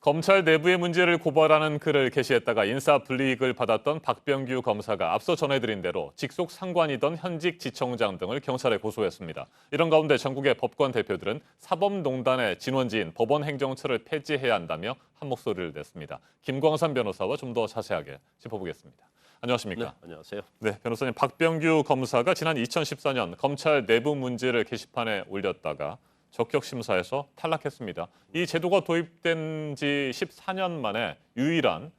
검찰 내부의 문제를 고발하는 글을 게시했다가 인사 불이익을 받았던 박병규 검사가 앞서 전해드린 대로 직속 상관이던 현직 지청장 등을 경찰에 고소했습니다. 이런 가운데 전국의 법관 대표들은 사법농단의 진원지인 법원행정처를 폐지해야 한다며 한 목소리를 냈습니다. 김광산 변호사와 좀 더 자세하게 짚어보겠습니다. 안녕하십니까? 네, 안녕하세요. 네, 변호사님, 박병규 검사가 지난 2014년 검찰 내부 문제를 게시판에 올렸다가 적격 심사에서 탈락했습니다. 이 제도가 도입된 지 14년 만에 유일한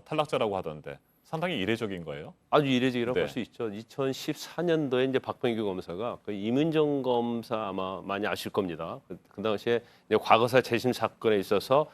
탈락자라고 하던데 상당히 이례적인 거예요. 아주 이례적이라고 네. 볼 수 있죠. 2014년도에 이제 박병규 검사가 그 이문정 검사 아마 많이 아실 겁니다. 그 당시에 이제 과거사 재심 사건에 있어서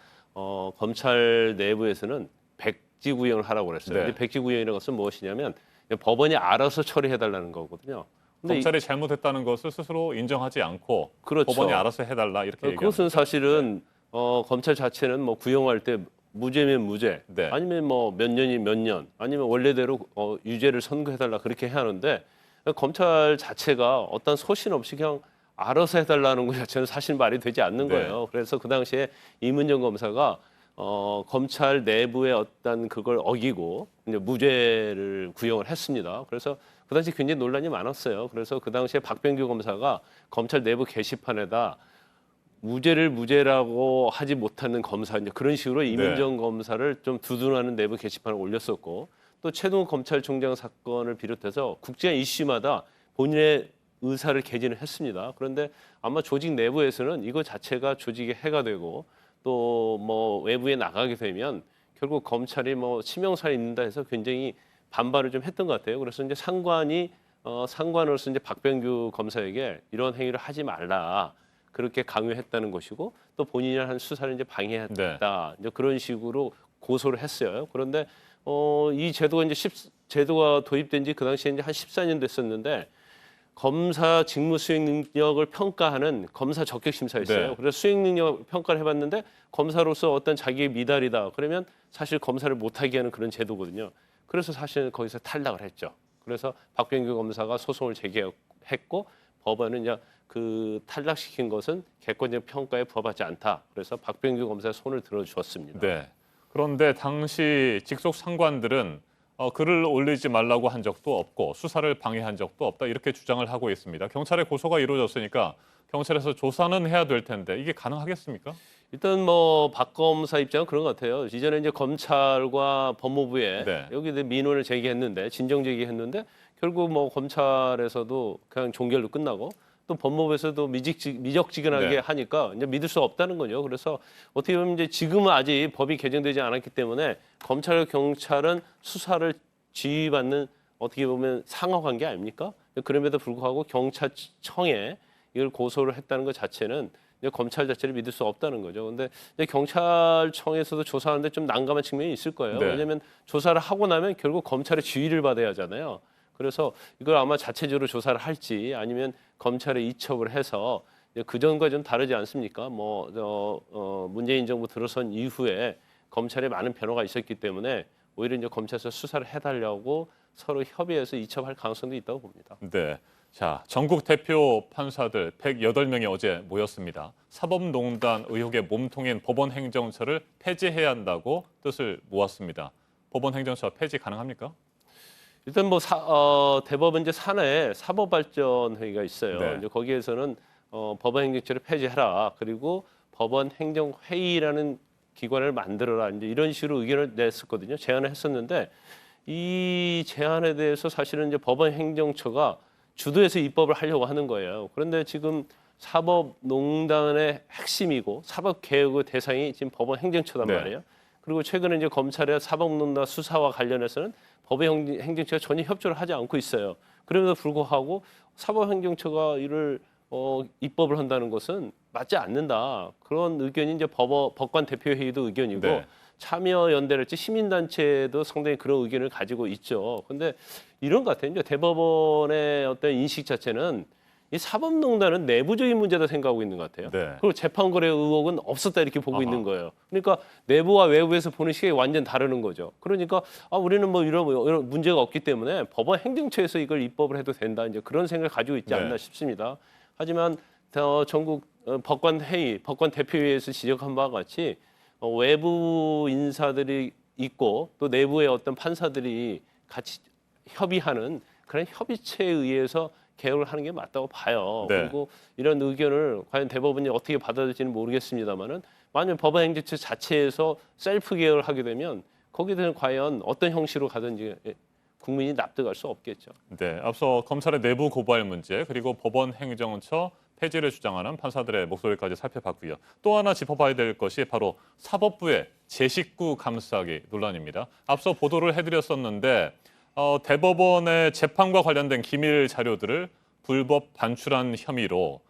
검찰 내부에서는 백지구형을 하라고 그랬어요. 네. 근데 백지구형이라는 것은 무엇이냐면 법원이 알아서 처리해달라는 거거든요. 근데 검찰이 잘못했다는 것을 스스로 인정하지 않고 그렇죠. 법원이 알아서 해달라 이렇게 얘기하는 그것은 거죠. 사실은 검찰 자체는 뭐 구형할 때 무죄면 무죄, 네. 아니면 뭐 몇 년이 몇 년, 아니면 원래대로 유죄를 선고해달라 그렇게 해야 하는데 검찰 자체가 어떤 소신 없이 그냥 알아서 해달라는 것 자체는 사실 말이 되지 않는 네. 거예요. 그래서 그 당시에 이문정 검사가 검찰 내부의 어떤 그걸 어기고 이제 무죄를 구형을 했습니다. 그래서 그 당시 굉장히 논란이 많았어요. 그래서 그 당시에 박병규 검사가 검찰 내부 게시판에다 무죄를 무죄라고 하지 못하는 검사, 이제 그런 식으로 이문정 검사를 좀 두둔하는 내부 게시판을 올렸었고, 또 최동욱 검찰총장 사건을 비롯해서 국제 이슈마다 본인의 의사를 개진을 했습니다. 그런데 아마 조직 내부에서는 이거 자체가 조직의 해가 되고 또 뭐 외부에 나가게 되면 결국 검찰이 뭐 치명상이 있는다 해서 굉장히 반발을 좀 했던 것 같아요. 그래서 이제 상관으로서 이제 박병규 검사에게 이런 행위를 하지 말라 그렇게 강요했다는 것이고, 또 본인이 한 수사를 이제 방해했다 이제 그런 식으로 고소를 했어요. 그런데 이 제도가 제도가 도입된 지 그 당시에 이제 한 14년 됐었는데 검사 직무 수행 능력을 평가하는 검사 적격 심사였어요. 네. 그래서 수행 능력 평가를 해봤는데 검사로서 어떤 자기의 미달이다 그러면 사실 검사를 못하게 하는 그런 제도거든요. 그래서 사실은 거기서 탈락을 했죠. 그래서 박병규 검사가 소송을 제기했고 법원은 이제 그 탈락시킨 것은 객관적 평가에 부합하지 않다. 그래서 박병규 검사의 손을 들어주었습니다. 네. 그런데 당시 직속 상관들은 글을 올리지 말라고 한 적도 없고 수사를 방해한 적도 없다 이렇게 주장을 하고 있습니다. 경찰에 고소가 이루어졌으니까 경찰에서 조사는 해야 될 텐데 이게 가능하겠습니까? 일단 뭐 박 검사 입장은 그런 것 같아요. 이전에 이제 검찰과 법무부에 네. 여기 민원을 제기했는데 진정 제기했는데 결국 뭐 검찰에서도 그냥 종결로 끝나고 또 법무부에서도 미적지근하게 네. 하니까 이제 믿을 수 없다는 거죠. 그래서 어떻게 보면 이제 지금은 아직 법이 개정되지 않았기 때문에 검찰과 경찰은 수사를 지휘받는 어떻게 보면 상하 관계 아닙니까? 그럼에도 불구하고 경찰청에 이걸 고소를 했다는 것 자체는 이제 검찰 자체를 믿을 수 없다는 거죠. 근데 이제 경찰청에서도 조사하는데 좀 난감한 측면이 있을 거예요. 네. 왜냐하면 조사를 하고 나면 결국 검찰의 지휘를 받아야 하잖아요. 그래서 이걸 아마 자체적으로 조사를 할지 아니면 검찰에 이첩을 해서 그 전과 좀 다르지 않습니까? 문재인 정부 들어선 이후에 검찰에 많은 변화가 있었기 때문에 오히려 이제 검찰에서 수사를 해달라고 서로 협의해서 이첩할 가능성도 있다고 봅니다. 네. 자, 전국 대표 판사들 108명이 어제 모였습니다. 사법농단 의혹의 몸통인 법원행정처를 폐지해야 한다고 뜻을 모았습니다. 법원행정처 폐지 가능합니까? 일단 대법원 이제 산하에 사법발전회의가 있어요. 네. 이제 거기에서는 법원행정처를 폐지해라. 그리고 법원행정회의라는 기관을 만들어라. 이제 이런 식으로 의견을 냈었거든요. 제안을 했었는데 이 제안에 대해서 사실은 이제 법원행정처가 주도해서 입법을 하려고 하는 거예요. 그런데 지금 사법농단의 핵심이고 사법개혁의 대상이 지금 법원행정처단 네. 말이에요. 그리고 최근에 이제 검찰의 사법농단 수사와 관련해서는 법원행정처가 전혀 협조를 하지 않고 있어요. 그럼에도 불구하고 사법행정처가 이를 입법을 한다는 것은 맞지 않는다. 그런 의견이 이제 법관 대표회의도 의견이고 네. 참여연대랄지 시민단체도 상당히 그런 의견을 가지고 있죠. 근데 이런 것 같아요. 이제 대법원의 어떤 인식 자체는 이 사법농단은 내부적인 문제다 생각하고 있는 것 같아요. 네. 그리고 재판거래 의혹은 없었다 이렇게 보고 아하. 있는 거예요. 그러니까 내부와 외부에서 보는 시각이 완전 다르는 거죠. 그러니까 우리는 뭐 이런 문제가 없기 때문에 법원 행정처에서 이걸 입법을 해도 된다. 이제 그런 생각을 가지고 있지 않나 네. 싶습니다. 하지만 전국 법관 대표회의에서 지적한 바와 같이 외부 인사들이 있고 또 내부의 어떤 판사들이 같이 협의하는 그런 협의체에 의해서 개혁을 하는 게 맞다고 봐요. 네. 그리고 이런 의견을 과연 대법원이 어떻게 받아들일지는 모르겠습니다만은 만약 법원행정처 자체에서 셀프 개혁을 하게 되면 거기에 대해서 과연 어떤 형식으로 가든지 국민이 납득할 수 없겠죠. 네, 앞서 검찰의 내부 고발 문제 그리고 법원 행정처 폐지를 주장하는 판사들의 목소리까지 살펴봤고요. 또 하나 짚어봐야 될 것이 바로 사법부의 제19 감싸기 논란입니다. 앞서 보도를 해드렸었는데 대법원의 재판과 관련된 기밀 자료들을 불법 반출한 혐의로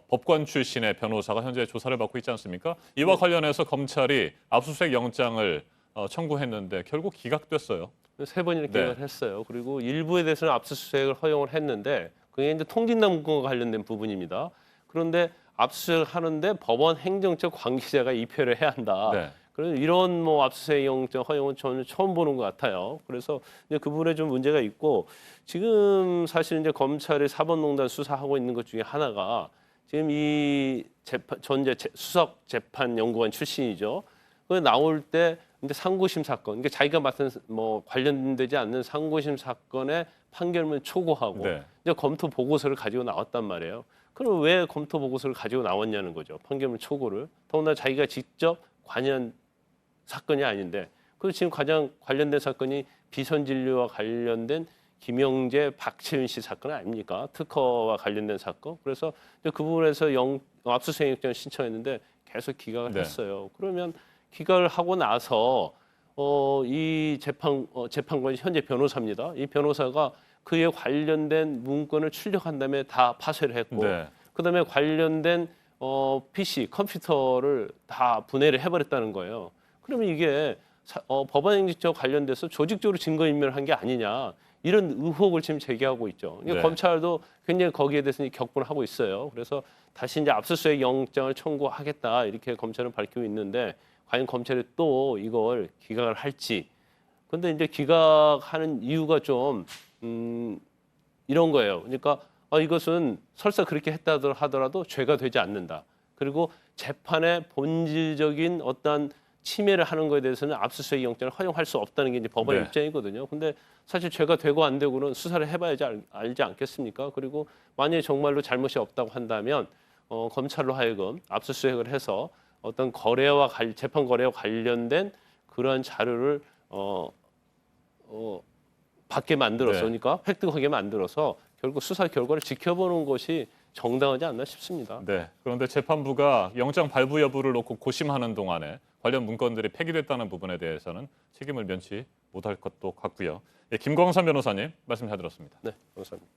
법관 출신의 변호사가 현재 조사를 받고 있지 않습니까? 이와 관련해서 검찰이 압수수색 영장을 청구했는데 결국 기각됐어요. 3번이나 네. 개혁을 했어요. 그리고 일부에 대해서는 압수수색을 허용을 했는데 그게 이제 통진남과 관련된 부분입니다. 그런데 압수수색을 하는데 법원 행정처 관계자가 입회를 해야 한다. 네. 그래서 이런 뭐 압수수색 영장 허용은 저는 처음 보는 것 같아요. 그래서 이제 그 부분에 좀 문제가 있고 지금 사실 이제 검찰이 사법농단 수사하고 있는 것 중에 하나가 지금 이 전제 수석 재판 연구관 출신이죠. 그 나올 때 근데 상고심 사건, 그러니까 자기가 맡은 뭐 관련되지 않는 상고심 사건의 판결문 초고하고 네. 이제 검토 보고서를 가지고 나왔단 말이에요. 그럼 왜 검토 보고서를 가지고 나왔냐는 거죠. 판결문 초고를. 더군다나 자기가 직접 관여한 사건이 아닌데, 그리고 지금 가장 관련된 사건이 비선진료와 관련된 김영재, 박채윤 씨 사건 아닙니까? 특허와 관련된 사건. 그래서 이제 그 부분에서 압수수색 영장을 신청했는데 계속 기각을 네. 했어요. 그러면 기각을 하고 나서 이 재판관이 현재 변호사입니다. 이 변호사가 그에 관련된 문건을 출력한 다음에 다 파쇄를 했고, 네. 그다음에 관련된 PC 컴퓨터를 다 분해를 해버렸다는 거예요. 그러면 이게 법원행정처 관련돼서 조직적으로 증거인멸한 게 아니냐 이런 의혹을 지금 제기하고 있죠. 그러니까 네. 검찰도 굉장히 거기에 대해서 격분을 하고 있어요. 그래서 다시 이제 압수수색 영장을 청구하겠다 이렇게 검찰은 밝히고 있는데 과연 검찰이 또 이걸 기각을 할지. 근데 이제 기각하는 이유가 좀 이런 거예요. 그러니까 이것은 설사 그렇게 했다 하더라도 죄가 되지 않는다. 그리고 재판의 본질적인 어떤 침해를 하는 것에 대해서는 압수수색 영장을 허용할 수 없다는 게 이제 법원의 네. 입장이거든요. 근데 사실 죄가 되고 안 되고는 수사를 해봐야지 알지 않겠습니까? 그리고 만약에 정말로 잘못이 없다고 한다면 검찰로 하여금 압수수색을 해서 어떤 거래와 재판 거래와 관련된 그러한 자료를 받게 만들어서 네. 그러니까 획득하게 만들어서 결국 수사 결과를 지켜보는 것이 정당하지 않나 싶습니다. 네. 그런데 재판부가 영장 발부 여부를 놓고 고심하는 동안에 관련 문건들이 폐기됐다는 부분에 대해서는 책임을 면치 못할 것도 같고요. 예, 김광삼 변호사님 말씀 잘 들었습니다. 네, 감사합니다.